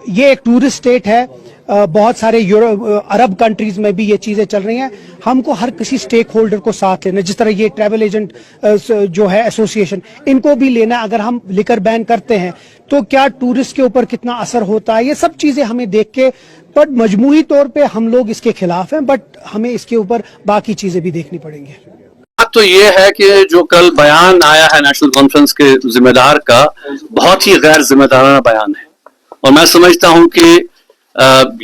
ये एक tourist state है, बहुत सारे अरब कंट्रीज में भी ये चीजें चल रही हैं। हमको हर किसी स्टेक होल्डर को साथ लेना, जिस तरह ये ट्रैवल एजेंट जो है एसोसिएशन, इनको भी लेना। अगर हम लिकर बैन करते हैं तो क्या टूरिस्ट के ऊपर कितना असर होता है, ये सब चीजें हमें देख के, बट मजमूई तौर पे हम लोग इसके खिलाफ हैं, बट हमें इसके ऊपर बाकी चीजें भी देखनी पड़ेंगी। तो ये है कि जो कल बयान आया है नेशनल कॉन्फ्रेंस के जिम्मेदार का, बहुत ही गैर जिम्मेदाराना बयान है। और मैं समझता हूं कि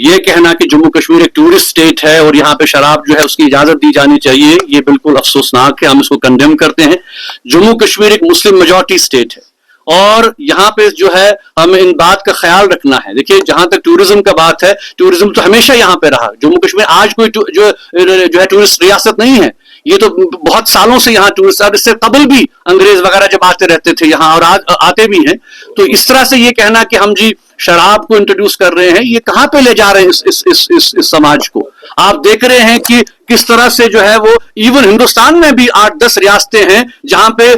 ये कहना कि जम्मू कश्मीर एक टूरिस्ट स्टेट है और यहाँ पे शराब जो है उसकी इजाजत दी जानी चाहिए, ये बिल्कुल अफसोसनाक है। हम इसको कंडेम करते हैं। जम्मू कश्मीर एक मुस्लिम मेजॉरिटी स्टेट है और यहाँ पे जो है हमें इन बात का ख्याल रखना है। देखिए, जहां तक टूरिज्म का बात है, टूरिज्म तो हमेशा यहाँ पे रहा। जम्मू कश्मीर आज कोई जो है टूरिस्ट रियासत नहीं है। ये तो बहुत सालों से यहाँ टूरिस्ट, और इससे कबल भी अंग्रेज वगैरह जब आते रहते थे यहाँ, और आज आते भी हैं। तो इस तरह से ये कहना कि हम जी शराब को इंट्रोड्यूस कर रहे हैं, ये कहां पे ले जा रहे हैं इस समाज को। आप देख रहे हैं कि किस तरह से जो है वो, इवन हिंदुस्तान में भी 8-10 रियासतें हैं जहां पे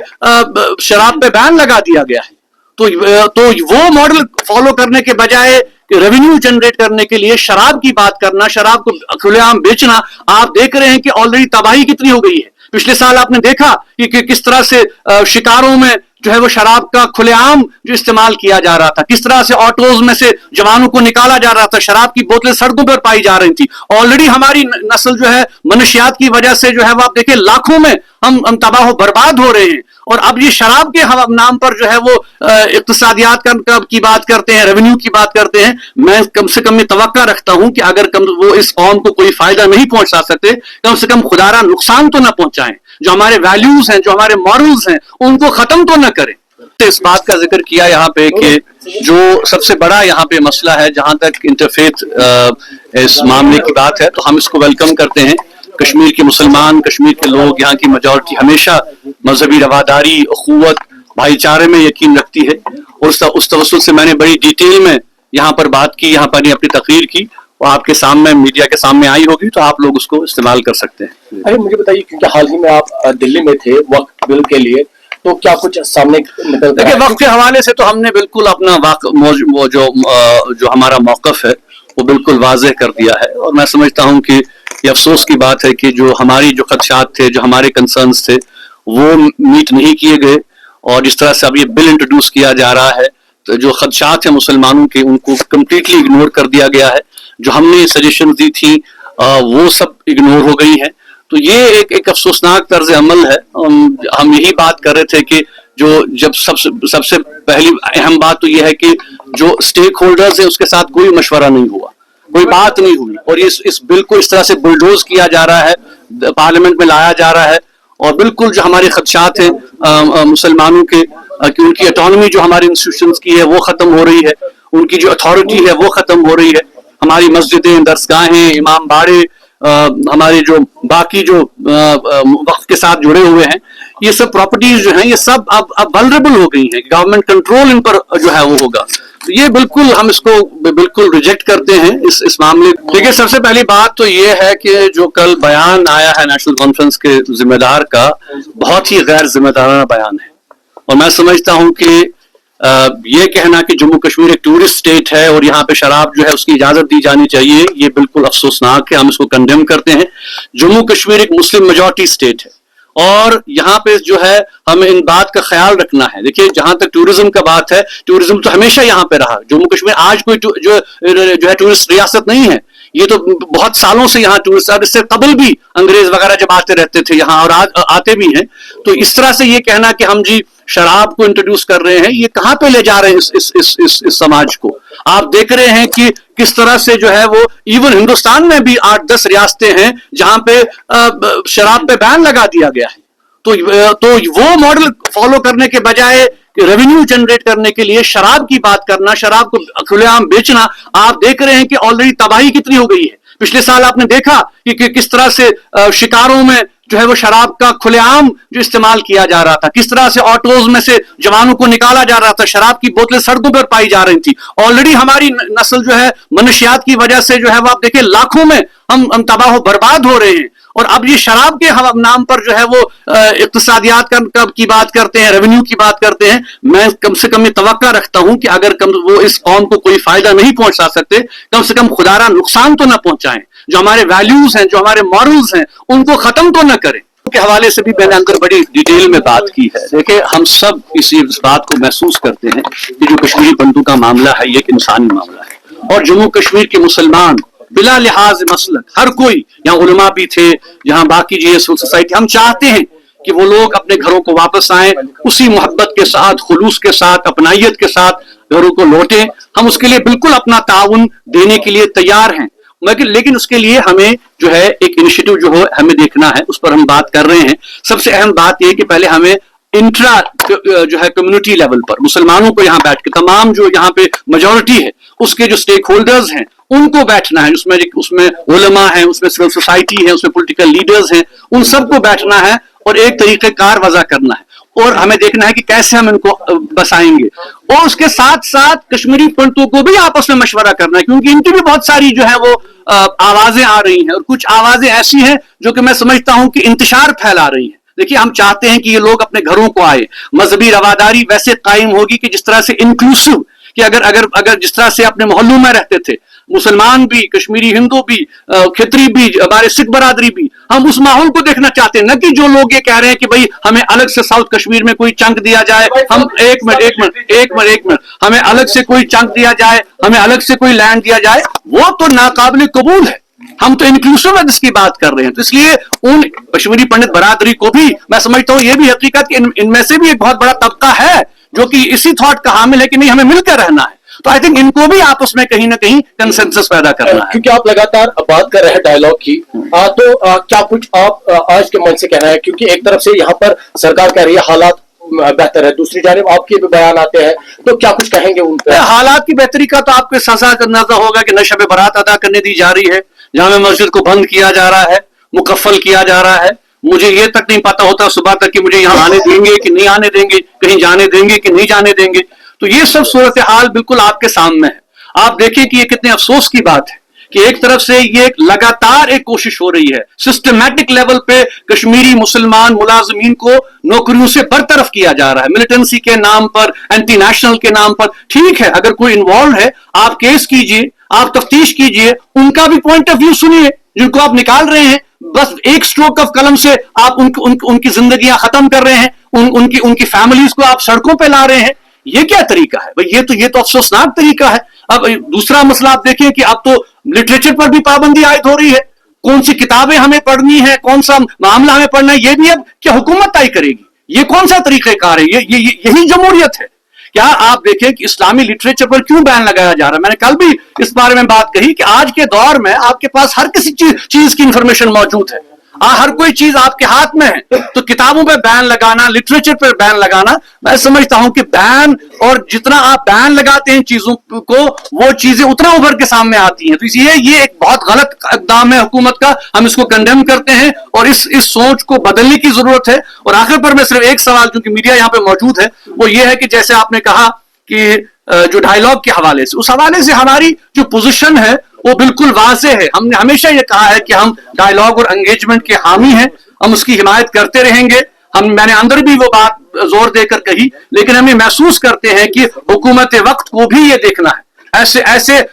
शराब पे बैन लगा दिया गया है। तो वो मॉडल फॉलो करने के बजाय रेवेन्यू जनरेट करने के लिए शराब की बात करना, शराब को खुलेआम बेचना, आप देख रहे हैं कि ऑलरेडी तबाही कितनी हो गई है। पिछले साल आपने देखा कि किस तरह से शिकारों में जो है वो शराब का खुलेआम जो इस्तेमाल किया जा रहा था, किस तरह से ऑटोज में से जवानों को निकाला जा रहा था, शराब की बोतलें सड़कों पर पाई जा रही थी। ऑलरेडी हमारी नस्ल जो है मनशियात की वजह से जो है वो, आप देखिए, लाखों में हम तबाह बर्बाद हो रहे हैं। और अब ये शराब के नाम पर जो है वो इक्तिसादियात की बात करते हैं, रेवेन्यू की बात करते हैं। मैं कम से कम ये तवक्का रखता हूं कि अगर वो इस कौम को कोई फायदा नहीं पहुंचा सकते, कम से कम खुदारा नुकसान तो ना पहुंचाएं। जो हमारे वैल्यूज हैं, जो हमारे मॉरल्स हैं, उनको खत्म तो ना करें। तो इस बात का जिक्र किया यहाँ पे कि जो सबसे बड़ा यहाँ पे मसला है, जहां तक इंटरफेथ इस मामले की बात है, तो हम इसको वेलकम करते हैं। कश्मीर के मुसलमान, कश्मीर के लोग, यहाँ की मेजॉरिटी हमेशा मजहबी रवादारी, अखुवत, भाईचारे में यकीन रखती है। और उस तवज्जुह से मैंने बड़ी डिटेल में यहाँ पर बात की, यहाँ पर अपनी तकरीर की, वो आपके सामने मीडिया के सामने आई होगी, तो आप लोग उसको इस्तेमाल कर सकते हैं। अरे मुझे बताइए, क्योंकि हाल ही में आप दिल्ली में थे वक्फ बिल के लिए, तो क्या कुछ सामने निकल? देखिए, वक्फ के हवाले से तो हमने बिल्कुल अपना वो जो हमारा मौकफ है वो बिल्कुल वाज़ेह कर दिया है। और मैं समझता हूँ कि ये अफसोस की बात है कि जो हमारी जो खदशात थे, जो हमारे कंसर्न्स थे, वो मीट नहीं किए गए। और जिस तरह से अब ये बिल इंट्रोड्यूस किया जा रहा है, तो जो खदशात है मुसलमानों के, उनको कम्प्लीटली इग्नोर कर दिया गया है। जो हमने सजेशन दी थी वो सब इग्नोर हो गई है। तो ये एक अफसोसनाक तर्ज अमल है। हम यही बात कर रहे थे कि जब सबसे पहली अहम बात तो ये है कि जो स्टेक होल्डर्स है उसके साथ कोई मशवरा नहीं हुआ, कोई बात नहीं हुई। और इस बिल को इस तरह से बुलडोज किया जा रहा है, पार्लियामेंट में लाया जा रहा है। और बिल्कुल जो हमारे खदशात हैं मुसलमानों के, कि उनकी ऑटोनॉमी जो हमारे इंस्टीट्यूशंस की है वो खत्म हो रही है, उनकी जो अथॉरिटी है वो खत्म हो रही है। हमारी मस्जिदें, दरसगाहें, इमाम बाड़े, हमारे जो बाकी जो वक्फ के साथ जुड़े हुए हैं, ये सब प्रॉपर्टीज जो हैं, ये सब अब वल्नरेबल हो गई हैं। गवर्नमेंट कंट्रोल इन पर जो है वो होगा। तो ये बिल्कुल हम इसको बिल्कुल रिजेक्ट करते हैं इस मामले। देखिए, सबसे पहली बात तो ये है कि जो कल बयान आया है नेशनल कॉन्फ्रेंस के जिम्मेदार का, बहुत ही गैर जिम्मेदाराना बयान है। और मैं समझता हूं कि ये कहना कि जम्मू कश्मीर एक टूरिस्ट स्टेट है और यहाँ पे शराब जो है उसकी इजाजत दी जानी चाहिए, ये बिल्कुल अफसोसनाक है। हम इसको कंडेम करते हैं। जम्मू कश्मीर एक मुस्लिम मेजॉरिटी स्टेट है और यहाँ पे जो है हमें इन बात का ख्याल रखना है। देखिए, जहां तक टूरिज्म का बात है, टूरिज्म तो हमेशा यहाँ पे रहा। जम्मू कश्मीर आज कोई जो है टूरिस्ट रियासत नहीं है। ये तो बहुत सालों से यहाँ टूरिस्ट, और इससे कबल भी अंग्रेज वगैरह जब आते रहते थे यहाँ, और आज आते भी हैं। तो इस तरह से ये कहना कि हम जी शराब को इंट्रोड्यूस कर रहे हैं, ये कहां पे ले जा रहे हैं इस समाज को। आप देख रहे हैं कि किस तरह से जो है वो, इवन हिंदुस्तान में भी 8-10 रियासतें हैं जहां पे शराब पे बैन लगा दिया गया है। तो वो मॉडल फॉलो करने के बजाय रेवेन्यू जनरेट करने के लिए शराब की बात करना, शराब को खुलेआम बेचना, आप देख रहे हैं कि ऑलरेडी तबाही कितनी हो गई है। पिछले साल आपने देखा कि किस तरह से शिकारों में जो है वो शराब का खुलेआम जो इस्तेमाल किया जा रहा था, किस तरह से ऑटोज में से जवानों को निकाला जा रहा था, शराब की बोतलें सड़कों पर पाई जा रही थी। ऑलरेडी हमारी नस्ल जो है मनशियात की वजह से जो है वो, आप देखिए, लाखों में हम तबाह बर्बाद हो रहे हैं। اور اب یہ شراب کے نام پر جو ہے وہ اقتصادیات کی بات کرتے ہیں, ریونیو کی بات کرتے ہیں. میں کم سے کم یہ توقع رکھتا ہوں کہ اگر وہ اس قوم کو کوئی فائدہ نہیں پہنچا سکتے, کم سے کم خدا را نقصان تو نہ پہنچائیں. جو ہمارے ویلیوز ہیں, جو ہمارے مورلز ہیں, ان کو ختم تو نہ کریں. کے حوالے سے بھی میں نے اندر بڑی ڈیٹیل میں بات کی ہے. دیکھیں, ہم سب اس بات کو محسوس کرتے ہیں کہ جو کشمیری پنڈتوں کا معاملہ ہے یہ ایک انسانی معاملہ ہے, اور جموں کشمیر کے مسلمان بلا لحاظ مسلک ہر کوئی, یہاں علماء بھی تھے, یہاں باقی سول سوسائٹی, ہم چاہتے ہیں کہ وہ لوگ اپنے گھروں کو واپس آئیں, اسی محبت کے ساتھ, خلوص کے ساتھ, اپنائیت کے ساتھ گھروں کو لوٹیں. ہم اس کے لیے بالکل اپنا تعاون دینے کے لیے تیار ہیں, لیکن اس کے لیے ہمیں جو ہے ایک انیشیٹو جو ہے ہمیں دیکھنا ہے, اس پر ہم بات کر رہے ہیں. سب سے اہم بات یہ کہ پہلے ہمیں انٹرا جو ہے کمیونٹی لیول پر مسلمانوں کو یہاں بیٹھ کے تمام جو یہاں پہ میجورٹی ہے اس کے جو سٹیک ہولڈرز ہیں ان کو بیٹھنا ہے, اس میں علماء ہیں, اس میں سول سوسائٹی ہے, اس میں پولیٹیکل لیڈرز ہیں, ان سب کو بیٹھنا ہے اور ایک طریقہ کار وضع کرنا ہے, اور ہمیں دیکھنا ہے کہ کیسے ہم ان کو بسائیں گے. اور اس کے ساتھ ساتھ کشمیری پنڈتوں کو بھی آپس میں مشورہ کرنا ہے, کیونکہ ان کی بھی بہت ساری جو ہے وہ آوازیں آ رہی ہیں, اور کچھ آوازیں ایسی ہیں جو کہ میں سمجھتا ہوں کہ انتشار پھیلا رہی ہیں. دیکھیے, ہم چاہتے ہیں کہ یہ لوگ اپنے گھروں کو آئے, مذہبی رواداری ویسے قائم ہوگی کہ جس طرح سے انکلوسیو, کہ اگر جس طرح سے اپنے محلوں میں رہتے تھے مسلمان بھی, کشمیری ہندو بھی, کھتری بھی, ہمارے سکھ برادری بھی, ہم اس ماحول کو دیکھنا چاہتے ہیں. نہ کہ جو لوگ یہ کہہ رہے ہیں کہ بھئی ہمیں الگ سے ساؤتھ کشمیر میں کوئی چنک دیا جائے, ہم ایک منٹ ہمیں الگ سے کوئی چنک دیا جائے, ہمیں الگ سے کوئی لینڈ دیا جائے, وہ تو ناقابل قبول ہے. ہم تو انکلوسیونس کی بات کر رہے ہیں. تو اس لیے ان کشمیری پنڈت برادری کو بھی میں سمجھتا ہوں یہ بھی حقیقت کہ ان میں سے بھی ایک بہت بڑا طبقہ ہے جو کہ اسی تھاٹ کا حامل ہے کہ نہیں, ہمیں مل کر رہنا ہے. تو آئی تھنک ان کو بھی آپس میں کہیں نہ کہیں کنسنسس پیدا کرنا ہے. کیونکہ آپ لگاتار بات کر رہے ہیں ڈائیلاگ کی, تو کیا کچھ آپ آج کے من سے کہنا ہے, کیونکہ ایک طرف سے یہاں پر سرکار کہہ رہی ہے حالات بہتر ہے, دوسری جانب آپ کے بھی بیان آتے ہیں, تو کیا کچھ کہیں گے ان پہ؟ حالات کی بہتری کا تو آپ کو سزا اندازہ ہوگا کہ نہ شب برات ادا کرنے دی جا رہی ہے, جامع مسجد کو بند کیا جا رہا ہے, مکفل کیا جا رہا ہے. مجھے یہ تک نہیں پتا ہوتا صبح تک کہ مجھے یہاں آنے دیں گے کہ نہیں آنے دیں گے, کہیں جانے دیں گے کہ نہیں جانے دیں گے. تو یہ سب صورتحال بالکل آپ کے سامنے ہے. آپ دیکھیں کہ یہ کتنے افسوس کی بات ہے کہ ایک طرف سے یہ لگاتار ایک کوشش ہو رہی ہے سسٹمیٹک لیول پہ کشمیری مسلمان ملازمین کو نوکریوں سے برطرف کیا جا رہا ہے, ملیٹنسی کے نام پر, اینٹی نیشنل کے نام پر. ٹھیک ہے, اگر کوئی انوالو ہے آپ کیس کیجئے, آپ تفتیش کیجئے, ان کا بھی پوائنٹ آف ویو سنیے. جن کو آپ نکال رہے ہیں بس ایک سٹروک آف قلم سے آپ ان کی زندگیاں ختم کر رہے ہیں, ان کی فیملیز کو آپ سڑکوں پہ لا رہے ہیں. یہ کیا طریقہ ہے بھئی؟ یہ تو افسوسناک طریقہ ہے. اب دوسرا مسئلہ آپ دیکھیں کہ اب تو لٹریچر پر بھی پابندی عائد ہو رہی ہے. کون سی کتابیں ہمیں پڑھنی ہے, کون سا معاملہ ہمیں پڑھنا ہے, یہ بھی اب کیا حکومت طے کرے گی. یہ کون سا طریقہ کار ہے؟ یہی جمہوریت ہے کیا؟ آپ دیکھیں کہ اسلامی لٹریچر پر کیوں بین لگایا جا رہا ہے. میں نے کل بھی اس بارے میں بات کہی کہ آج کے دور میں آپ کے پاس ہر کسی چیز کی انفارمیشن موجود ہے, ہر کوئی چیز آپ کے ہاتھ میں ہے. تو کتابوں پہ بین لگانا, لٹریچر پہ بین لگانا, میں سمجھتا ہوں کہ بین, اور جتنا آپ بین لگاتے ہیں چیزوں کو وہ چیزیں اتنا ابھر کے سامنے آتی ہیں. تو اس لیے یہ ایک بہت غلط اقدام ہے حکومت کا, ہم اس کو کنڈیم کرتے ہیں اور اس سوچ کو بدلنے کی ضرورت ہے. اور آخر پر میں صرف ایک سوال, کیونکہ میڈیا یہاں پہ موجود ہے, وہ یہ ہے کہ جیسے آپ نے کہا کہ جو ڈائیلاگ کے حوالے سے, اس حوالے سے ہماری جو پوزیشن ہے وہ بالکل واضح ہے. ہم نے ہمیشہ یہ کہا ہے کہ ہم ڈائیلاگ اور انگیجمنٹ کے حامی ہیں, ہم اس کی حمایت کرتے رہیں گے. میں نے اندر بھی وہ بات زور دے کر کہی, لیکن ہم یہ محسوس کرتے ہیں کہ حکومت وقت کو بھی یہ دیکھنا ہے.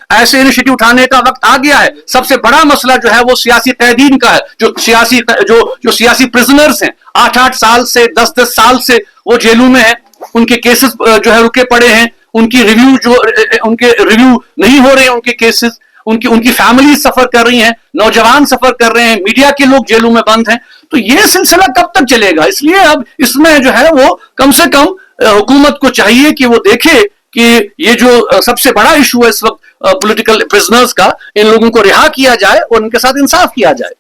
ایسے انیشیٹو اٹھانے کا وقت آ گیا ہے. سب سے بڑا مسئلہ جو ہے وہ سیاسی قیدین کا ہے, جو سیاسی پرزنرز ہیں, 8 سال سے 10 سال سے وہ جیلوں میں ہیں, ان کے کیسز جو ہے رکے پڑے ہیں, ان کے ریویو نہیں ہو رہے ہیں, ان کے کیسز, ان کی فیملی سفر کر رہی ہیں, نوجوان سفر کر رہے ہیں, میڈیا کے لوگ جیلوں میں بند ہیں. تو یہ سلسلہ کب تک چلے گا؟ اس لیے اب اس میں جو ہے وہ کم سے کم حکومت کو چاہیے کہ وہ دیکھے کہ یہ جو سب سے بڑا ایشو ہے اس وقت پولیٹیکل پرزنرز کا, ان لوگوں کو رہا کیا جائے اور ان کے ساتھ انصاف کیا جائے.